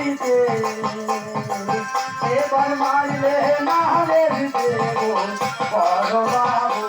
বাড়িতে এবার মারলে মারে দেবো বড় বাবু।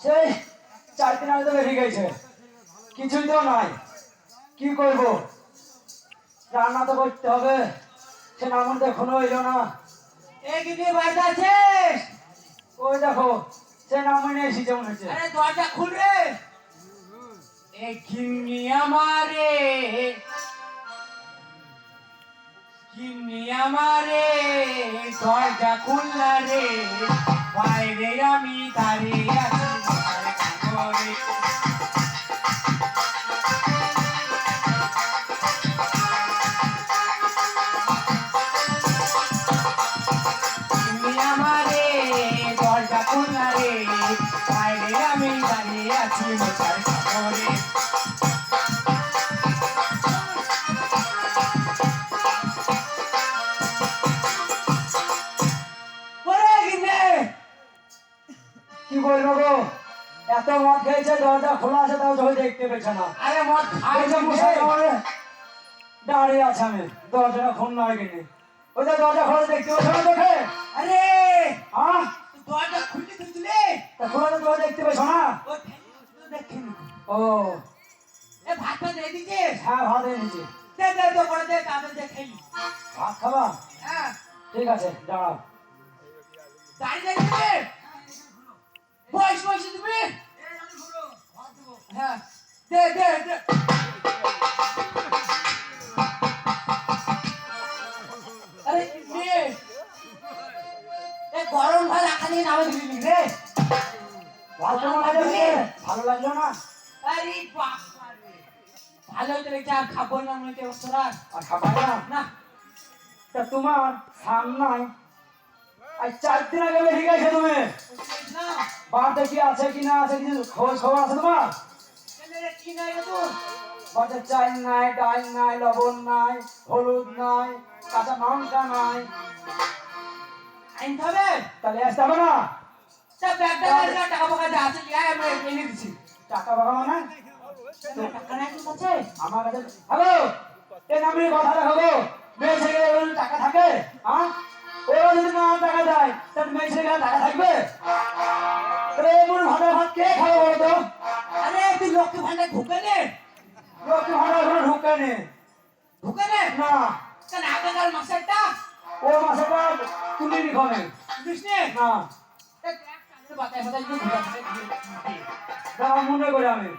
সেই 4 দিন আগে তো বেরিয়ে গেছে, কিছুই তো নাই, কি করবো? রান্না তো করতে হবে, সে নামন এখনো এলো না। বাড়িতে আছিস? ওই দেখো সে নামনে এসেছে মনে হচ্ছে। আরে দরজা খুল রে। এ গিন্নি আমারে, গিন্নি আমারে দরজা খুললা রে, বাইরে আমি দাঁড়িয়ে আছি ঘরে। গিন্নি আমারে দরজা খুললা রে, বাইরে আমি দাঁড়িয়ে আছি মশার ঘরে। কি বলবো গো, এত মদ খেয়েছে, দরজা খোলা আছে তাও চোখে দেখতে পেয়েছে না। আরে মদ খাইছে মশাই আমারে দাঁড়িয়ে আছে, আমি দরজাটা খুন না কিনে ওই যে দরজা খোলা দেখতে পেয়েছে না দেখে। আরে হ্যাঁ দরজা খুলতে দিলে তা খোলা তো চোখে দেখতে পেয়েছো না? ও দেখেন। ও এ ভাত ভাত দিয়ে দিছিস? হ্যাঁ ভাত এনেছি। দে দে তো করে দে, তাদের দে খেলি। ভাত খাবা? হ্যাঁ ঠিক আছে দাঁড়াও। দাঁড়িয়ে যাবে বয়স বয়স তুমি। হ্যাঁ দে দে দে। আরে মেয়ে এ গরম ভাত রাখা নিয়ে নামে দিবি রে। ভালো লাগছে? ভালো লাগলো না? আরে বাবা রে, ভালো তো লেগেছে, আর খাবো না মনে হচ্ছে তোরা। আর খাবা না? না তা তোমার সামনায় আজ 4 দিন আগে বেরিয়ে গেছে তুমি। না বাড়িতে কি আছে কি না আছে কিছু খোঁজ খবর আছে তোমার? এনে কি নাই রে তোর? বাড়িতে চাল নাই, ডাল নাই, লবণ নাই, হলুদ নাই, কাঁচা লঙ্কা নাই, আনতে হবে। তাহলে আসতে হবে না? তা ব্যাগটা নিয়ে টাকা পয়সা যা আছে লিয়ে আয়, আমি এনে দিচ্ছি। টাকা পাকা মানে টাকা নাই তোর কাছে? আমার কাছে। হ্যালো, এই নামের কথা রাখো গো। মেয়ে ছেলে টাকা থাকে? হ্যাঁ, ওরা যদি না টাকা দেয় তাহলে মেয়ে ছেলে টাকা থাকবে? তাহলে এমন ভালো ভাত কে খাবে বলো তো? আরে তুই লক্ষ্মী ভান্ডার ঢুকে নে। লক্ষ্মী ভান্ডার কোনো ঢুকে নে ঢুকে নে না। কেন আগেকার মাসেরটা ও মাসেটা তুমি নিখনে বুঝিস নে? না। বাতায় বাতায় একটু ঘুরে দাও মনে করে আমি